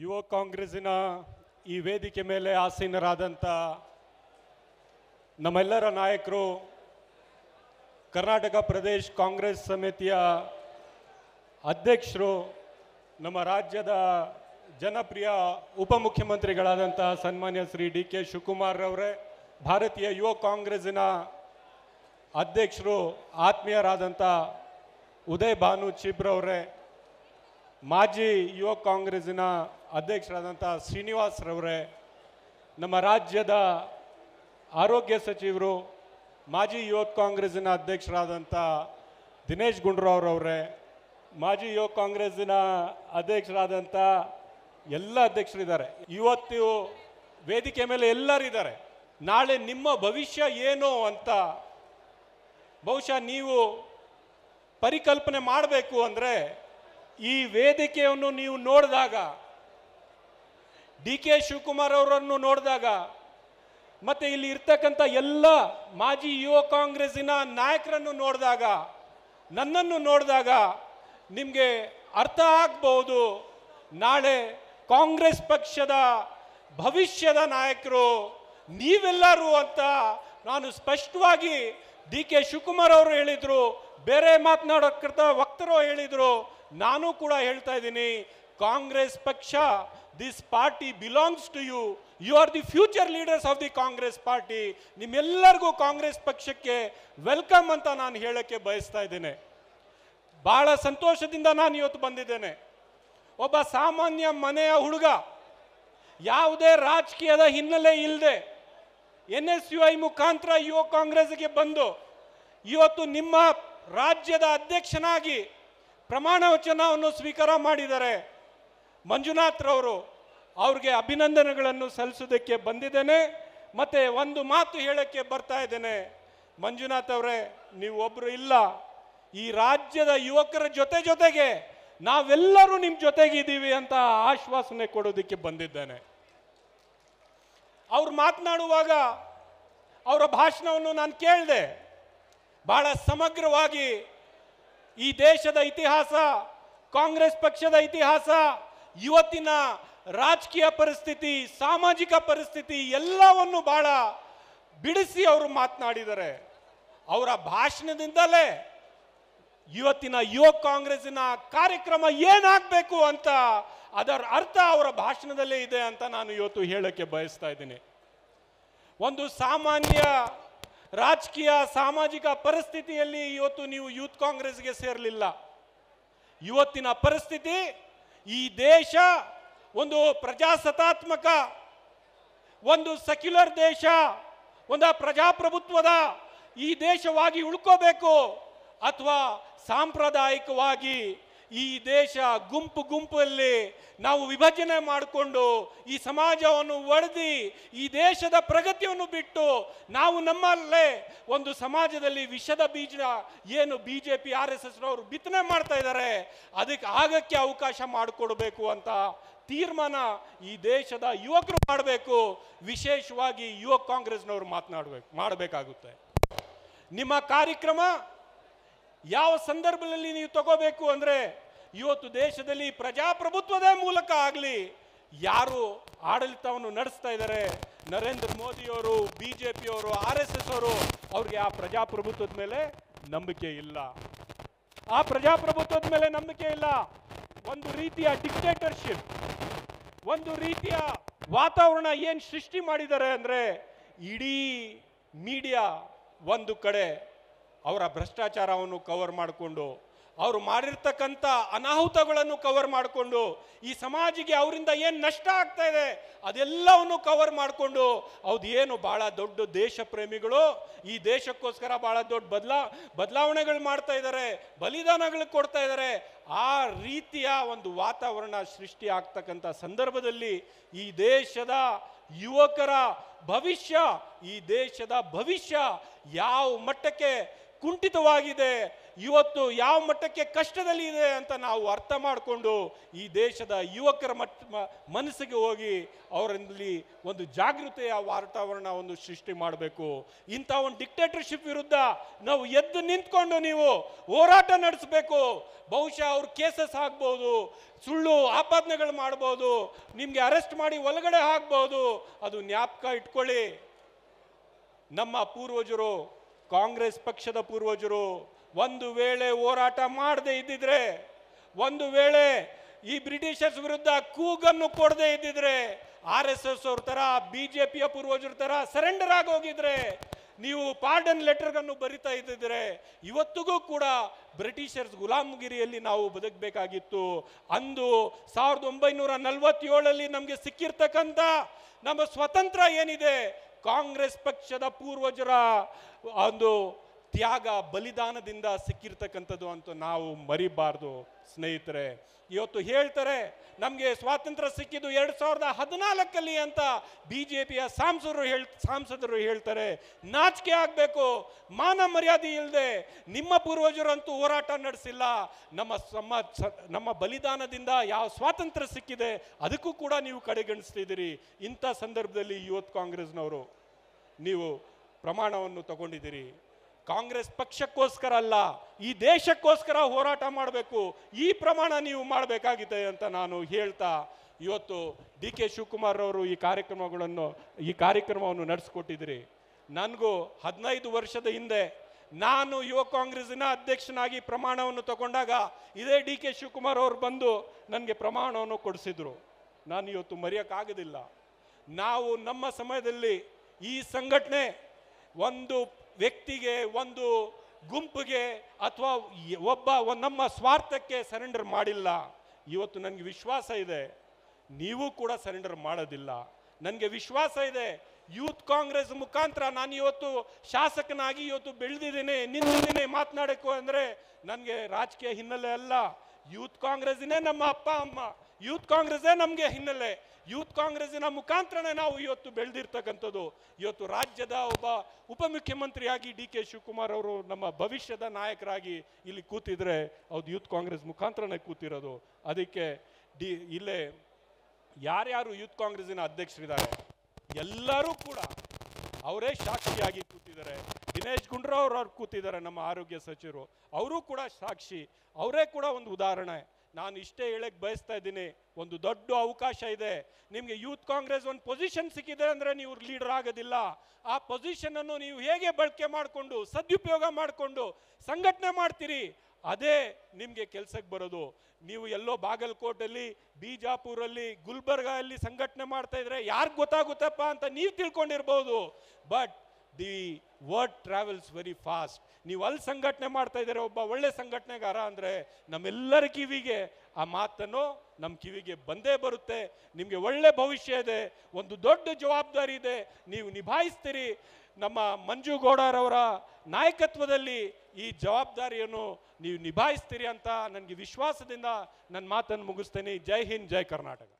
ಯುವ ಕಾಂಗ್ರೆಸ್ಸಿನ ಈ ವೇದಿಕೆ ಮೇಲೆ ಆಸೀನರಾದಂಥ ನಮ್ಮೆಲ್ಲರ ನಾಯಕರು, ಕರ್ನಾಟಕ ಪ್ರದೇಶ ಕಾಂಗ್ರೆಸ್ ಸಮಿತಿಯ ಅಧ್ಯಕ್ಷರು, ನಮ್ಮ ರಾಜ್ಯದ ಜನಪ್ರಿಯ ಉಪಮುಖ್ಯಮಂತ್ರಿಗಳಾದಂಥ ಸನ್ಮಾನ್ಯ ಶ್ರೀ ಡಿ ಕೆ ಶಿವಕುಮಾರ್ ಅವರೇ, ಭಾರತೀಯ ಯುವ ಕಾಂಗ್ರೆಸ್ಸಿನ ಅಧ್ಯಕ್ಷರು ಆತ್ಮೀಯರಾದಂಥ ಉದಯ್ ಭಾನು ಚಿಬ್ರವರೇ, ಮಾಜಿ ಯುವ ಕಾಂಗ್ರೆಸ್ಸಿನ ಅಧ್ಯಕ್ಷರಾದಂಥ ಶ್ರೀನಿವಾಸ್ ರವರೇ, ನಮ್ಮ ರಾಜ್ಯದ ಆರೋಗ್ಯ ಸಚಿವರು, ಮಾಜಿ ಯುವ ಕಾಂಗ್ರೆಸ್ಸಿನ ಅಧ್ಯಕ್ಷರಾದಂಥ ದಿನೇಶ್ ಗುಂಡೂರಾವ್ ಅವರೇ, ಮಾಜಿ ಯುವ ಕಾಂಗ್ರೆಸ್ಸಿನ ಅಧ್ಯಕ್ಷರಾದಂಥ ಎಲ್ಲ ಅಧ್ಯಕ್ಷರಿದ್ದಾರೆ. ಇವತ್ತು ವೇದಿಕೆ ಮೇಲೆ ಎಲ್ಲರಿದ್ದಾರೆ. ನಾಳೆ ನಿಮ್ಮ ಭವಿಷ್ಯ ಏನು ಅಂತ ಬಹುಶಃ ನೀವು ಪರಿಕಲ್ಪನೆ ಮಾಡಬೇಕು. ಅಂದರೆ ಈ ವೇದಿಕೆಯನ್ನು ನೀವು ನೋಡಿದಾಗ, ಡಿ ಕೆ ಶಿವಕುಮಾರ್ ಅವರನ್ನು ನೋಡಿದಾಗ, ಮತ್ತೆ ಇಲ್ಲಿ ಇರ್ತಕ್ಕಂಥ ಎಲ್ಲ ಮಾಜಿ ಯುವ ಕಾಂಗ್ರೆಸ್ಸಿನ ನಾಯಕರನ್ನು ನೋಡಿದಾಗ, ನನ್ನನ್ನು ನೋಡಿದಾಗ ನಿಮಗೆ ಅರ್ಥ ಆಗ್ಬಹುದು, ನಾಳೆ ಕಾಂಗ್ರೆಸ್ ಪಕ್ಷದ ಭವಿಷ್ಯದ ನಾಯಕರು ನೀವೆಲ್ಲರೂ ಅಂತ. ನಾನು ಸ್ಪಷ್ಟವಾಗಿ ಡಿ ಕೆ ಶಿವಕುಮಾರ್ ಅವರು ಹೇಳಿದರು, ಬೇರೆ ಮಾತನಾಡೋಕ್ಕಿಂತ ವಕ್ತರು ಹೇಳಿದರು, ನಾನು ಕೂಡ ಹೇಳ್ತಾ ಇದ್ದೀನಿ, ಕಾಂಗ್ರೆಸ್ ಪಕ್ಷ, this party belongs to you, you are the future leaders of the Congress party. ನಿಮ್ಮೆಲ್ಲರಿಗೂ ಕಾಂಗ್ರೆಸ್ ಪಕ್ಷಕ್ಕೆ ವೆಲ್ಕಮ್ ಅಂತ ನಾನು ಹೇಳಕ್ಕೆ ಬಯಸ್ತಾ ಇದ್ದೇನೆ. ಬಹಳ ಸಂತೋಷದಿಂದ ನಾನು ಇವತ್ತು ಬಂದಿದ್ದೇನೆ. ಒಬ್ಬ ಸಾಮಾನ್ಯ ಮನೆಯ ಹುಡುಗ, ಯಾವುದೇ ರಾಜಕೀಯದ ಹಿನ್ನೆಲೆ ಇಲ್ಲದೆ NSUI ಮುಖಾಂತರ ಯುವ ಕಾಂಗ್ರೆಸ್ಗೆ ಬಂದು ಇವತ್ತು ನಿಮ್ಮ ರಾಜ್ಯದ ಅಧ್ಯಕ್ಷನಾಗಿ ಪ್ರಮಾಣ ವಚನವನ್ನು ಸ್ವೀಕಾರ ಮಾಡಿದ್ದಾರೆ ಮಂಜುನಾಥ್ ರವರು. ಅವ್ರಿಗೆ ಅಭಿನಂದನೆಗಳನ್ನು ಸಲ್ಲಿಸೋದಕ್ಕೆ ಬಂದಿದ್ದೇನೆ. ಮತ್ತೆ ಒಂದು ಮಾತು ಹೇಳಕ್ಕೆ ಬರ್ತಾ ಇದ್ದೇನೆ, ಮಂಜುನಾಥ್ ಅವರೇ, ನೀವು ಒಬ್ಬರು ಇಲ್ಲ, ಈ ರಾಜ್ಯದ ಯುವಕರ ಜೊತೆಗೆ ನಾವೆಲ್ಲರೂ ನಿಮ್ಮ ಜೊತೆಗಿದ್ದೀವಿ ಅಂತ ಆಶ್ವಾಸನೆ ಕೊಡೋದಕ್ಕೆ ಬಂದಿದ್ದೇನೆ. ಅವ್ರು ಮಾತನಾಡುವಾಗ ಅವರ ಭಾಷಣವನ್ನು ನಾನು ಕೇಳಿದೆ. ಬಹಳ ಸಮಗ್ರವಾಗಿ ಈ ದೇಶದ ಇತಿಹಾಸ, ಕಾಂಗ್ರೆಸ್ ಪಕ್ಷದ ಇತಿಹಾಸ, ಇವತ್ತಿನ ರಾಜಕೀಯ ಪರಿಸ್ಥಿತಿ, ಸಾಮಾಜಿಕ ಪರಿಸ್ಥಿತಿ ಎಲ್ಲವನ್ನು ಬಹಳ ಬಿಡಿಸಿ ಅವರು ಮಾತನಾಡಿದ್ದಾರೆ. ಅವರ ಭಾಷಣದಿಂದಲೇ ಇವತ್ತಿನ ಯುವ ಕಾಂಗ್ರೆಸ್ಸಿನ ಕಾರ್ಯಕ್ರಮ ಏನಾಗಬೇಕು ಅಂತ ಅದರ ಅರ್ಥ ಅವರ ಭಾಷಣದಲ್ಲೇ ಇದೆ ಅಂತ ನಾನು ಇವತ್ತು ಹೇಳಕ್ಕೆ ಬಯಸ್ತಾ ಇದ್ದೀನಿ. ಒಂದು ಸಾಮಾನ್ಯ ರಾಜಕೀಯ ಸಾಮಾಜಿಕ ಪರಿಸ್ಥಿತಿಯಲ್ಲಿ ಇವತ್ತು ನೀವು ಯೂತ್ ಕಾಂಗ್ರೆಸ್ಗೆ ಸೇರಲಿಲ್ಲ. ಇವತ್ತಿನ ಪರಿಸ್ಥಿತಿ, ಈ ದೇಶ ಒಂದು ಪ್ರಜಾಸತ್ತಾತ್ಮಕ, ಒಂದು ಸೆಕ್ಯುಲರ್ ದೇಶ, ಒಂದು ಪ್ರಜಾಪ್ರಭುತ್ವದ ಈ ದೇಶವಾಗಿ ಉಳ್ಕೋಬೇಕು, ಅಥವಾ ಸಾಂಪ್ರದಾಯಿಕವಾಗಿ ಈ ದೇಶ ಗುಂಪಲ್ಲಿ ನಾವು ವಿಭಜನೆ ಮಾಡಿಕೊಂಡು ಈ ಸಮಾಜವನ್ನು ಒಡೆದಿ ಈ ದೇಶದ ಪ್ರಗತಿಯನ್ನು ಬಿಟ್ಟು ನಾವು ನಮ್ಮಲ್ಲೇ ಒಂದು ಸಮಾಜದಲ್ಲಿ ವಿಷದ ಬೀಜ ಏನು BJP RSS ರವರು ಬಿತ್ತನೆ ಮಾಡ್ತಾ ಇದ್ದಾರೆ, ಅದಕ್ಕೆ ಆಗಕ್ಕೆ ಅವಕಾಶ ಮಾಡಿಕೊಡ್ಬೇಕು ಅಂತ ತೀರ್ಮಾನ ಈ ದೇಶದ ಯುವಕರು ಮಾಡಬೇಕು. ವಿಶೇಷವಾಗಿ ಯುವ ಕಾಂಗ್ರೆಸ್ನವರು ಮಾಡಬೇಕಾಗುತ್ತೆ. ನಿಮ್ಮ ಕಾರ್ಯಕ್ರಮ ಯಾವ ಸಂದರ್ಭದಲ್ಲಿ ನೀವು ತಗೋಬೇಕು ಅಂದರೆ, ಇವತ್ತು ದೇಶದಲ್ಲಿ ಪ್ರಜಾಪ್ರಭುತ್ವದ ಮೂಲಕ ಆಗಲಿ, ಯಾರು ಆಡಳಿತವನ್ನು ನಡೆಸ್ತಾ ಇದ್ದಾರೆ, ನರೇಂದ್ರ ಮೋದಿಯವರು, BJP ಅವರು, RSS ಅವರು, ಅವ್ರಿಗೆ ಆ ಪ್ರಜಾಪ್ರಭುತ್ವದ ಮೇಲೆ ನಂಬಿಕೆ ಇಲ್ಲ. ಆ ಪ್ರಜಾಪ್ರಭುತ್ವದ ಮೇಲೆ ನಂಬಿಕೆ ಇಲ್ಲ. ಒಂದು ರೀತಿಯ ಡಿಕ್ಟೇಟರ್ಶಿಪ್, ಒಂದು ರೀತಿಯ ವಾತಾವರಣ ಏನು ಸೃಷ್ಟಿ ಮಾಡಿದ್ದಾರೆ ಅಂದರೆ, ಇಡೀ ಮೀಡಿಯಾ ಒಂದು ಕಡೆ ಅವರ ಭ್ರಷ್ಟಾಚಾರವನ್ನು ಕವರ್ ಮಾಡಿಕೊಂಡು, ಅವರು ಮಾಡಿರ್ತಕ್ಕಂಥ ಅನಾಹುತಗಳನ್ನು ಕವರ್ ಮಾಡಿಕೊಂಡು, ಈ ಸಮಾಜಿಗೆ ಅವರಿಂದ ಏನು ನಷ್ಟ ಆಗ್ತಾ ಇದೆ ಅದೆಲ್ಲವನ್ನು ಕವರ್ ಮಾಡಿಕೊಂಡು, ಏನು ಬಹಳ ದೊಡ್ಡ ದೇಶ ಪ್ರೇಮಿಗಳು, ಈ ದೇಶಕ್ಕೋಸ್ಕರ ಬಹಳ ದೊಡ್ಡ ಬದಲಾವಣೆಗಳು ಮಾಡ್ತಾ ಇದ್ದಾರೆ, ಬಲಿದಾನಗಳು ಕೊಡ್ತಾ ಇದ್ದಾರೆ. ಆ ರೀತಿಯ ಒಂದು ವಾತಾವರಣ ಸೃಷ್ಟಿ ಆಗ್ತಕ್ಕಂಥ ಸಂದರ್ಭದಲ್ಲಿ ಈ ದೇಶದ ಯುವಕರ ಭವಿಷ್ಯ, ಈ ದೇಶದ ಭವಿಷ್ಯ ಯಾವ ಮಟ್ಟಕ್ಕೆ ಕುಂಠಿತವಾಗಿದೆ, ಇವತ್ತು ಯಾವ ಮಟ್ಟಕ್ಕೆ ಕಷ್ಟದಲ್ಲಿ ಇದೆ ಅಂತ ನಾವು ಅರ್ಥ ಮಾಡಿಕೊಂಡು ಈ ದೇಶದ ಯುವಕರ ಮನಸ್ಸಿಗೆ ಹೋಗಿ ಅವರಲ್ಲಿ ಒಂದು ಜಾಗೃತಿಯ ವಾತಾವರಣವನ್ನು ಸೃಷ್ಟಿ ಮಾಡಬೇಕು. ಇಂಥ ಒಂದು ಡಿಕ್ಟೇಟರ್ಶಿಪ್ ವಿರುದ್ಧ ನಾವು ಎದ್ದು ನಿಂತ್ಕೊಂಡು ನೀವು ಹೋರಾಟ ನಡೆಸಬೇಕು. ಬಹುಶಃ ಅವ್ರು ಕೇಸಸ್ ಆಗ್ಬೋದು, ಸುಳ್ಳು ಆಪಾದನೆಗಳು ಮಾಡ್ಬೋದು, ನಿಮಗೆ ಅರೆಸ್ಟ್ ಮಾಡಿ ಒಳಗಡೆ ಹಾಕ್ಬೋದು. ಅದು ಜ್ಞಾಪಕ ಇಟ್ಕೊಳ್ಳಿ. ನಮ್ಮ ಪೂರ್ವಜರು, ಕಾಂಗ್ರೆಸ್ ಪಕ್ಷದ ಪೂರ್ವಜರು ಒಂದು ವೇಳೆ ಹೋರಾಟ ಮಾಡದೇ ಇದ್ದಿದ್ರೆ, ಒಂದು ವೇಳೆ ಈ ಬ್ರಿಟಿಷರ್ಸ್ ವಿರುದ್ಧ ಕೂಗನ್ನು ಕೊಡದೇ ಇದ್ದಿದ್ರೆ, RSS ಅವ್ರ ತರ BJPಯ ಪೂರ್ವಜರ ತರ ಸರೆಂಡರ್ ಆಗಿ ಹೋಗಿದ್ರೆ, ನೀವು ಪಾರ್ಡನ್ ಲೆಟರ್ಗಳನ್ನು ಬರಿತಾ ಇದ್ದಿದ್ರೆ, ಇವತ್ತಿಗೂ ಕೂಡ ಬ್ರಿಟಿಷರ್ಸ್ ಗುಲಾಮಗಿರಿಯಲ್ಲಿ ನಾವು ಬದುಕಬೇಕಾಗಿತ್ತು. ಅಂದು 1947 ನಮಗೆ ಸಿಕ್ಕಿರ್ತಕ್ಕಂಥ ನಮ್ಮ ಸ್ವತಂತ್ರ ಏನಿದೆ, ಕಾಂಗ್ರೆಸ್ ಪಕ್ಷದ ಪೂರ್ವಜರ ಒಂದು ತ್ಯಾಗ ಬಲಿದಾನದಿಂದ ಸಿಕ್ಕಿರ್ತಕ್ಕಂಥದ್ದು ಅಂತ ನಾವು ಮರಿಬಾರ್ದು ಸ್ನೇಹಿತರೆ. ಇವತ್ತು ಹೇಳ್ತಾರೆ ನಮಗೆ ಸ್ವಾತಂತ್ರ್ಯ ಸಿಕ್ಕಿದ್ದು 2014 ಅಂತ BJPಯ ಸಾಂಸದರು ಹೇಳ್ತಾರೆ. ನಾಚಿಕೆ ಆಗಬೇಕು. ಮಾನ ಮರ್ಯಾದೆ ಇಲ್ಲದೆ ನಿಮ್ಮ ಪೂರ್ವಜರಂತೂ ಹೋರಾಟ ನಡೆಸಿಲ್ಲ. ನಮ್ಮ ಬಲಿದಾನದಿಂದ ಯಾವ ಸ್ವಾತಂತ್ರ್ಯ ಸಿಕ್ಕಿದೆ ಅದಕ್ಕೂ ಕೂಡ ನೀವು ಕಡೆಗಣಿಸ್ತಿದ್ದೀರಿ. ಇಂಥ ಸಂದರ್ಭದಲ್ಲಿ ಯೂತ್ ಕಾಂಗ್ರೆಸ್ನವರು ನೀವು ಪ್ರಮಾಣವನ್ನು ತಗೊಂಡಿದ್ದೀರಿ. ಕಾಂಗ್ರೆಸ್ ಪಕ್ಷಕ್ಕೋಸ್ಕರ ಅಲ್ಲ, ಈ ದೇಶಕ್ಕೋಸ್ಕರ ಹೋರಾಟ ಮಾಡಬೇಕು. ಈ ಪ್ರಮಾಣ ನೀವು ಮಾಡಬೇಕಾಗಿದೆ ಅಂತ ನಾನು ಹೇಳ್ತಾ, ಇವತ್ತು DK ಶಿವಕುಮಾರ್ ಅವರು ಈ ಕಾರ್ಯಕ್ರಮವನ್ನು ನಡೆಸಿಕೊಟ್ಟಿದ್ದೀರಿ. ನನಗೂ 15 ವರ್ಷದ ಹಿಂದೆ ನಾನು ಯುವ ಕಾಂಗ್ರೆಸ್ಸಿನ ಅಧ್ಯಕ್ಷನಾಗಿ ಪ್ರಮಾಣವನ್ನು ತಗೊಂಡಾಗ ಇದೇ DK ಶಿವಕುಮಾರ್ ಅವರು ಬಂದು ನನಗೆ ಪ್ರಮಾಣವನ್ನು ಕೊಡಿಸಿದ್ರು. ನಾನು ಇವತ್ತು ಮರೆಯೋಕ್ಕಾಗೋದಿಲ್ಲ. ನಾವು ನಮ್ಮ ಸಮಯದಲ್ಲಿ ಈ ಸಂಘಟನೆ ಒಂದು ವ್ಯಕ್ತಿಗೆ, ಒಂದು ಗುಂಪಿಗೆ ಅಥವಾ ನಮ್ಮ ಸ್ವಾರ್ಥಕ್ಕೆ ಸರೆಂಡರ್ ಮಾಡಿಲ್ಲ. ಇವತ್ತು ನನಗೆ ವಿಶ್ವಾಸ ಇದೆ ನೀವು ಕೂಡ ಸರೆಂಡರ್ ಮಾಡೋದಿಲ್ಲ. ನನಗೆ ವಿಶ್ವಾಸ ಇದೆ ಯೂತ್ ಕಾಂಗ್ರೆಸ್ ಮುಖಾಂತರ ನಾನು ಇವತ್ತು ಶಾಸಕನಾಗಿ ಇವತ್ತು ಬೆಳೆದಿದ್ದೀನಿ, ನಿಂತಿದ್ದೀನಿ ಮಾತನಾಡೋಕ್ಕೂ ಅಂದರೆ ನನಗೆ ರಾಜಕೀಯ ಹಿನ್ನೆಲೆ ಅಲ್ಲ. ಯೂತ್ ಕಾಂಗ್ರೆಸ್ನೇ ನಮ್ಮ ಅಪ್ಪ ಅಮ್ಮ, ಯೂತ್ ಕಾಂಗ್ರೆಸ್ಸೇ ನಮಗೆ ಹಿನ್ನೆಲೆ. ಯೂತ್ ಕಾಂಗ್ರೆಸ್ಸಿನ ಮುಖಾಂತರನೇ ನಾವು ಇವತ್ತು ಬೆಳೆದಿರ್ತಕ್ಕಂಥದ್ದು. ಇವತ್ತು ರಾಜ್ಯದ ಒಬ್ಬ ಉಪಮುಖ್ಯಮಂತ್ರಿಯಾಗಿ DK ಶಿವಕುಮಾರ್ ಅವರು ನಮ್ಮ ಭವಿಷ್ಯದ ನಾಯಕರಾಗಿ ಇಲ್ಲಿ ಕೂತಿದ್ರೆ ಹೌದು ಯೂತ್ ಕಾಂಗ್ರೆಸ್ ಮುಖಾಂತರನೇ ಕೂತಿರೋದು. ಅದಕ್ಕೆ ಇಲ್ಲೇ ಯಾರ್ಯಾರು ಯೂತ್ ಕಾಂಗ್ರೆಸ್ಸಿನ ಅಧ್ಯಕ್ಷರಿದ್ದಾರೆ ಎಲ್ಲರೂ ಕೂಡ ಅವರೇ ಸಾಕ್ಷಿಯಾಗಿ ಕೂತಿದ್ದಾರೆ. ದಿನೇಶ್ ಗುಂಡೂರಾವ್ ಅವರು ಕೂತಿದ್ದಾರೆ, ನಮ್ಮ ಆರೋಗ್ಯ ಸಚಿವರು, ಅವರು ಕೂಡ ಸಾಕ್ಷಿ, ಅವರೇ ಕೂಡ ಒಂದು ಉದಾಹರಣೆ. ನಾನು ಇಷ್ಟೇ ಹೇಳಕ್ಕೆ ಬಯಸ್ತಾ ಇದ್ದೀನಿ, ಒಂದು ದೊಡ್ಡ ಅವಕಾಶ ಇದೆ ನಿಮಗೆ. ಯೂತ್ ಕಾಂಗ್ರೆಸ್ ಒಂದು ಪೊಸಿಷನ್ ಸಿಕ್ಕಿದೆ ಅಂದರೆ ನೀವು ಲೀಡರ್ ಆಗೋದಿಲ್ಲ. ಆ ಪೊಸಿಷನನ್ನು ನೀವು ಹೇಗೆ ಬಳಕೆ ಮಾಡಿಕೊಂಡು ಸದುಪಯೋಗ ಮಾಡಿಕೊಂಡು ಸಂಘಟನೆ ಮಾಡ್ತೀರಿ, ಅದೇ ನಿಮಗೆ ಕೆಲಸಕ್ಕೆ ಬರೋದು. ನೀವು ಎಲ್ಲೋ ಬಾಗಲಕೋಟಲ್ಲಿ, ಬಿಜಾಪುರಲ್ಲಿ, ಗುಲ್ಬರ್ಗಲ್ಲಿ ಸಂಘಟನೆ ಮಾಡ್ತಾ ಇದ್ರೆ ಯಾರಿಗೆ ಗೊತ್ತಾಗುತ್ತಪ್ಪ ಅಂತ ನೀವು ತಿಳ್ಕೊಂಡಿರ್ಬೋದು. But the word travels very fast. ನೀವು ಅಲ್ಲಿ ಸಂಘಟನೆ ಮಾಡ್ತಾ ಇದ್ದಾರೆ ಒಬ್ಬ ಒಳ್ಳೆ ಸಂಘಟನೆಗಾರ ಅಂದರೆ ನಮ್ಮೆಲ್ಲರ ಕಿವಿಗೆ ಆ ಮಾತನ್ನು ನಮ್ಮ ಕಿವಿಗೆ ಬಂದೇ ಬರುತ್ತೆ. ನಿಮಗೆ ಒಳ್ಳೆ ಭವಿಷ್ಯ ಇದೆ, ಒಂದು ದೊಡ್ಡ ಜವಾಬ್ದಾರಿ ಇದೆ, ನೀವು ನಿಭಾಯಿಸ್ತೀರಿ. ನಮ್ಮ ಮಂಜುಗೌಡರವರ ನಾಯಕತ್ವದಲ್ಲಿ ಈ ಜವಾಬ್ದಾರಿಯನ್ನು ನೀವು ನಿಭಾಯಿಸ್ತೀರಿ ಅಂತ ನನಗೆ ವಿಶ್ವಾಸದಿಂದ ನನ್ನ ಮಾತನ್ನು ಮುಗಿಸ್ತೇನೆ. ಜೈ ಹಿಂದ್, ಜೈ ಕರ್ನಾಟಕ.